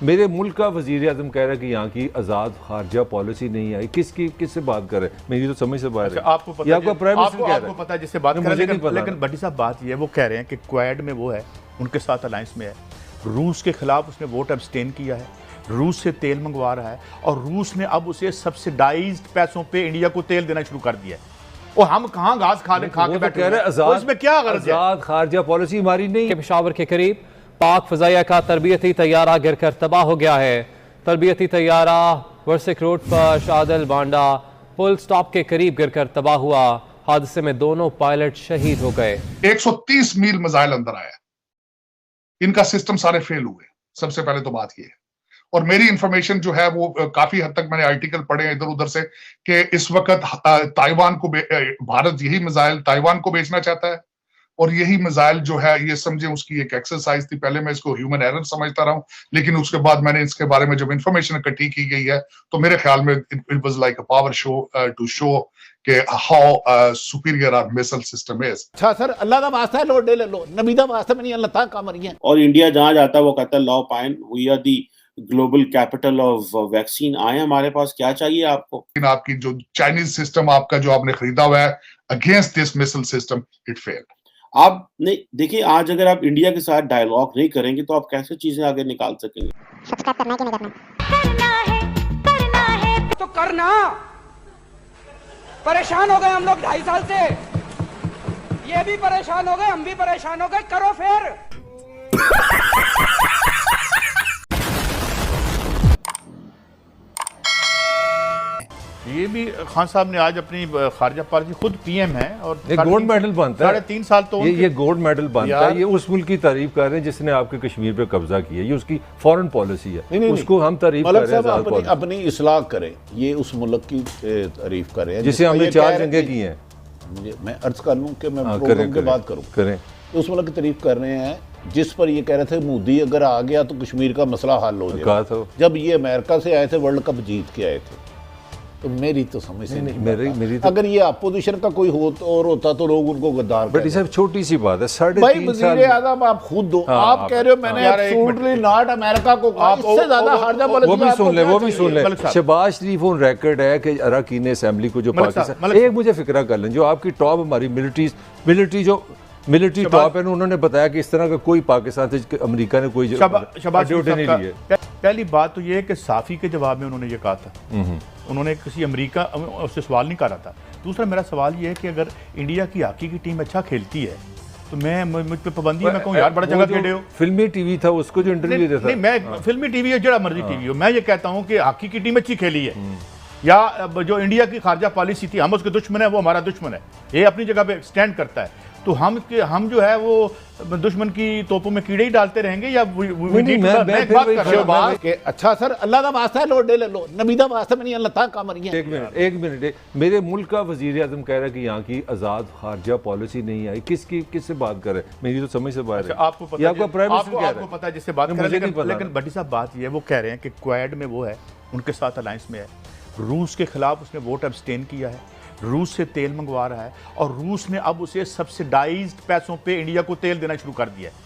मेरे मुल्क का वज़ीर आज़म कह रहा है कि यहाँ की आज़ाद खारजा पॉलिसी नहीं आई। किससे बात कर रहे हैं? मेरी तो समझ से बाहर है। आपको पता है, आपको पता है जिससे बात कर रहे हैं, लेकिन बड़ी साहब बात ये है, वो कह रहे हैं कि क्वाड में वो है, उनके साथ अलायंस में है, रूस के खिलाफ उसने वोट अब्सटेन किया है, रूस से तेल मंगवा रहा है और रूस ने अब उसे सब्सिडाइज्ड पैसों पे इंडिया को तेल देना शुरू कर दिया है। और हम कहाँ घास खा के बैठे हैं? इसमें क्या गर्ज है? आज़ाद खारजा पॉलिसी हमारी नहीं है। पेशावर के करीब पाक फजाइया का तरबियती तैयारा गिरकर तबाह हो गया है। तरबियती तैयारा वर्सिक रोड पर शादल बांडा पुल स्टॉप के करीब गिरकर तबाह हुआ। हादसे में दोनों पायलट शहीद हो गए। 130 मील मिसाइल अंदर आया, इनका सिस्टम सारे फेल हुए। सबसे पहले तो बात यह है, और मेरी इंफॉर्मेशन जो है वो काफी हद तक मैंने आर्टिकल पढ़े इधर उधर से कि इस वक्त ताइवान को भारत यही मिसाइल ताइवान को बेचना चाहता है, और यही मिसाइल जो है ये समझे उसकी एक एक्सरसाइज थी। पहले मैं इसको ह्यूमन एरर समझता रहा हूं, लेकिन उसके बाद मैंने इसके बारे में जब इंफॉर्मेशन इकट्ठी की गई है तो मेरे ख्याल में it was like a power show to show कि how superior our missile system is. अच्छा सर, अल्लाह का वास्ता है, लोड ले लो, नबी दा वास्ता में नहीं, अल्लाह ताला का मरिए। और इंडिया जहां जाता है वो कहता है लॉ पाइन, we are the global capital of vaccine. आए हमारे पास, क्या चाहिए आपको? आपकी जो चाइनीज सिस्टम आपका जो आपने खरीदा हुआ है against this missile system, it failed. आप नहीं देखिए, आज अगर आप इंडिया के साथ डायलॉग नहीं करेंगे तो आप कैसे चीजें आगे निकाल सकेंगे? सब्सक्राइब करना है कि नहीं करना है तो करना। परेशान हो गए हम लोग 2.5 साल से, ये भी परेशान हो गए, हम भी परेशान हो गए, करो फिर। ये भी खान साहब ने आज अपनी खारजा पॉलिसी, खुद पीएम है और गोल्ड मेडल बनता है। 3.5 साल तो ये गोल्ड मेडल बनता है। ये उस मुल्क की तारीफ कर रहे हैं जिसने आपके कश्मीर पे कब्जा किया, ये उसकी फॉरेन पॉलिसी है। नहीं, उसको हम तारीफ कर रहे हैं। अपनी इस्लाह करें, ये उस मुल्क की तारीफ कर रहे हैं जिसे हमने 4 जंगें की हैं। मैं अर्ज कर लूं कि मैं प्रोग्राम के बाद करें उस मुल्क की तारीफ कर रहे हैं जिस पर ये कह रहे थे मोदी अगर आ गया तो कश्मीर का मसला हल हो जाएगा। जब ये अमेरिका से आए थे, वर्ल्ड कप जीत के आए थे, तो मेरी तो समझ से नहीं, मेरी तो अगर ये अपोजिशन का कोई और होता तो लोग उनको गद्दार। बट सब छोटी सी बात है, 3.5 भाई वज़ीर आज़म आप खुद दो, आप कह रहे हो मैंने एब्सोल्युटली नॉट अमेरिका को कहा, इससे ज्यादा खारजा पॉलिसी। वो भी सुन ले शहबाज शरीफ ऑन रिकॉर्ड है कि अरकान असेंबली को जो पाकिस्तान, एक मुझे फिक्रा कर लें, जो आपकी टॉप हमारी मिलिट्री टॉप है, उन्होंने बताया कि इस तरह का कोई पाकिस्तान से अमेरिका ने कोई नहीं लिए। पहली बात तो ये है कि साफी के जवाब में उन्होंने ये कहा था, उन्होंने किसी अमेरिका उससे सवाल नहीं करा था। दूसरा मेरा सवाल ये है कि अगर इंडिया की हॉकी की टीम अच्छा खेलती है तो मुझ पे पाबंदी है, मैं कहूँ यार बड़ा जगह खेले हो। फिल्मी टीवी था, उसको जो इंटरव्यू देता नहीं, मैं फिल्मी टीवी है, जड़ा मर्जी टीवी हो, मैं ये कहता हूँ कि हॉकी की टीम अच्छी खेली है, या जो इंडिया की खारजा पॉलिसी थी, हम उसके दुश्मन है, वो हमारा दुश्मन है, ये अपनी जगह पे स्टैंड करता है, तो हम जो है वो दुश्मन की तोपों में कीड़े ही डालते रहेंगे या अच्छा सर, अल्लाह का वास्ता है, लोड ले लो, नबी दा वास्ता में नहीं, अल्लाह ताला का मरिए। एक मिनट, मेरे मुल्क का वज़ीर आज़म कह रहा है कि यहाँ की आज़ाद खारजा पॉलिसी नहीं आई। किससे बात कर रहे हैं? मेरी तो समझ से बाहर है। आपको पता है जिससे बात कर रहे हैं, लेकिन बड़ी साहब बात ये है, वो कह रहे हैं कि क्वाड में वो है, उनके साथ अलायंस में है, रूस के खिलाफ उसने वोट अब्सटेन किया है, रूस से तेल मंगवा रहा है और रूस ने अब उसे सब्सिडाइज्ड पैसों पे इंडिया को तेल देना शुरू कर दिया है।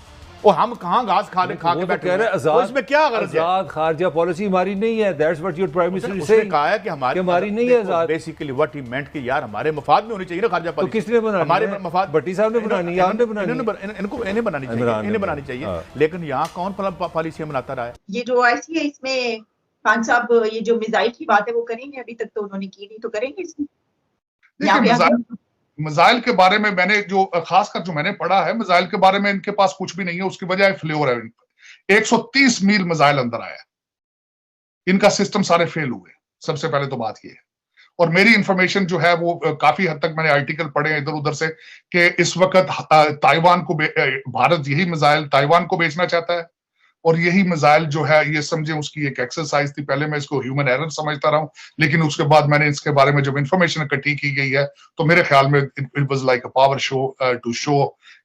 और हम कहाँ घास खा के बैठे हैं? इसमें क्या गर्ज है? आज़ाद खारजा पॉलिसी हमारी नहीं है। That's what your prime minister उसने कहा है कि हमारी नहीं है। बेसिकली व्हाट ही मेंट कि यार हमारे मफाद में होनी चाहिए ना खारजा पॉलिसी। तो किसने बनानी? हमारे मफाद भट्टी साहब ने बनानी है, आपने बनानी है? इन्हें बनानी चाहिए, लेकिन यहाँ कौन पॉलिसी बनाता रहा है? ये जो ऐसी है, इसमें खान साहब ये जो मिसाइल की बात है वो करेंगे, अभी तक तो उन्होंने की नहीं, तो करेंगे इसमें। मिसाइल के बारे में मैंने जो खासकर जो मैंने पढ़ा है, मिसाइल के बारे में इनके पास कुछ भी नहीं है, उसकी वजह फ्लेवर है। 130 मील मिसाइल अंदर आया, इनका सिस्टम सारे फेल हुए। सबसे पहले तो बात यह है, और मेरी इंफॉर्मेशन जो है वो काफी हद तक मैंने आर्टिकल पढ़े इधर उधर से कि इस वक्त ताइवान को भारत यही मिसाइल ताइवान को बेचना चाहता है, और यही मिसाइल जो है ये समझे उसकी एक एक्सरसाइज थी। पहले मैं इसको ह्यूमन एरर समझता रहा हूं, लेकिन उसके बाद मैंने इसके बारे में जब इंफॉर्मेशन इकट्ठी की गई है तो मेरे ख्याल में it was like a power show to show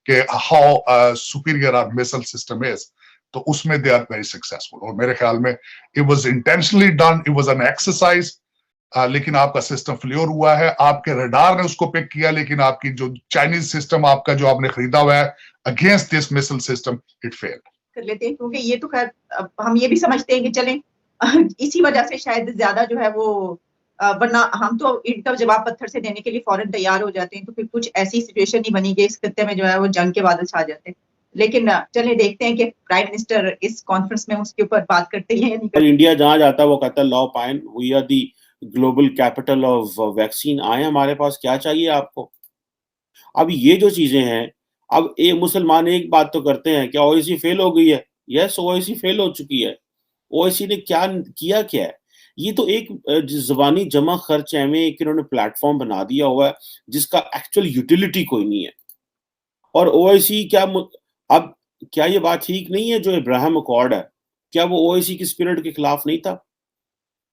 कि how superior our missile system is. तो उसमें दे आर वेरी सक्सेसफुल, और मेरे ख्याल में it was intentionally done, it was an exercise. लेकिन आपका सिस्टम फेल्योर हुआ है, आपके रडार ने उसको पिक किया, लेकिन आपकी जो चाइनीज सिस्टम आपका जो आपने खरीदा हुआ है against this missile system, it failed. कर लेते हैं, क्योंकि ये तो खैर हम ये भी समझते हैं कि चलें इसी वजह से शायद ज्यादा जो है वो वरना हम तो ईंट का जवाब पत्थर से देने के लिए फौरन तैयार हो जाते हैं, तो फिर कुछ ऐसी सिचुएशन नहीं बनी कि इस खत्ते में जो है वो जंग के बादल छा जाते हैं। लेकिन चलिए देखते हैं कि प्राइम मिनिस्टर इस कॉन्फ्रेंस में उसके ऊपर बात करते हैं या नहीं करते। इंडिया जहां जाता है वो कहता है लॉ पाइन we are the global capital of vaccine, आए हमारे पास, क्या चाहिए आपको। अब ये जो चीजें हैं, अब एक मुसलमान एक बात तो करते हैं, क्या ओआईसी फेल हो गई है? यस, ओआईसी फेल हो चुकी है। ओआईसी ने क्या किया क्या है? ये तो एक ज़बानी जमा खर्च है में एक इन्होंने प्लेटफॉर्म बना दिया हुआ है जिसका एक्चुअल यूटिलिटी कोई नहीं है। और ओआईसी क्या अब क्या ये बात ठीक नहीं है जो इब्राहिम अकॉर्ड है, क्या वो ओआईसी की स्पिरिट के खिलाफ नहीं था?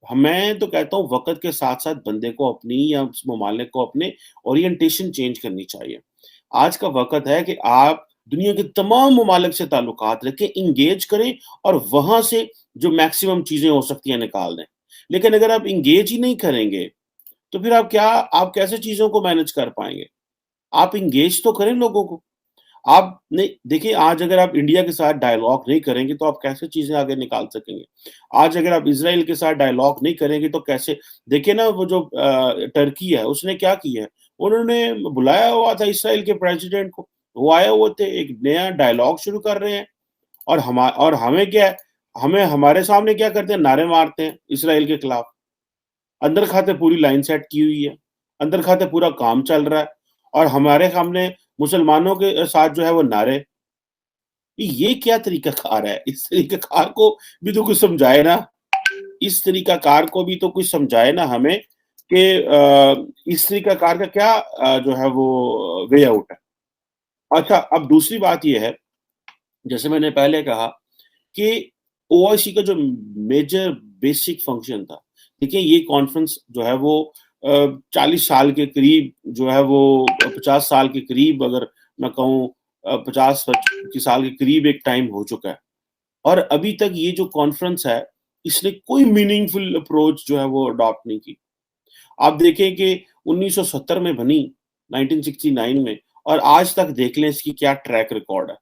मैं तो कहता हूँ वक़्त के साथ-साथ बंदे को अपनी या उस ममालिक को अपने ओरिएंटेशन चेंज करनी चाहिए। आज का वक़्त है कि आप दुनिया के तमाम ममालिक से ताल्लुकात रखें, एंगेज करें और वहाँ से जो मैक्सिमम चीज़ें हो सकती हैं निकाल दें। लेकिन अगर आप एंगेज ही नहीं करेंगे, तो फिर आप कैसे चीज़ों को मैनेज कर पाएँगे? आप एंगेज तो करें लोगों को। आप नहीं देखिए, आज अगर आप इंडिया के साथ डायलॉग नहीं करेंगे तो आप कैसे चीज़ें आगे निकाल सकेंगे? आज अगर आप इज़राइल के साथ डायलॉग नहीं करेंगे तो कैसे देखिए ना वो जो टर्की है उसने क्या किया है? उन्होंने बुलाया हुआ था इज़राइल के प्रेसिडेंट को, वो आए हुए थे, एक नया डायलॉग शुरू कर रहे हैं और हमें क्या है? हमें हमारे सामने क्या करते हैं? नारे मारते हैं इज़राइल के खिलाफ। अंदर खाते पूरी लाइन सेट की हुई है, अंदर खाते पूरा काम चल रहा है और हमारे सामने मुसलमानों के साथ जो है वो नारे। ये क्या तरीकाकार है? इस तरीकाकार को भी तो कुछ समझाए ना, इस तरीकाकार को भी तो कुछ समझाए ना हमें कि इस तरीकाकार का क्या जो है वो वे आउट है। अच्छा, अब दूसरी बात ये है, जैसे मैंने पहले कहा कि ओआईसी का जो मेजर बेसिक फंक्शन था, देखिए ये कॉन्फ्रेंस जो है वो 40 साल के करीब जो है वो 50 साल के करीब अगर मैं कहूँ 50 साल के करीब एक टाइम हो चुका है और अभी तक ये जो कॉन्फ्रेंस है इसने कोई मीनिंगफुल अप्रोच जो है वो अडॉप्ट नहीं की। आप देखें कि 1970 में बनी 1969 में और आज तक देख लें इसकी क्या ट्रैक रिकॉर्ड है।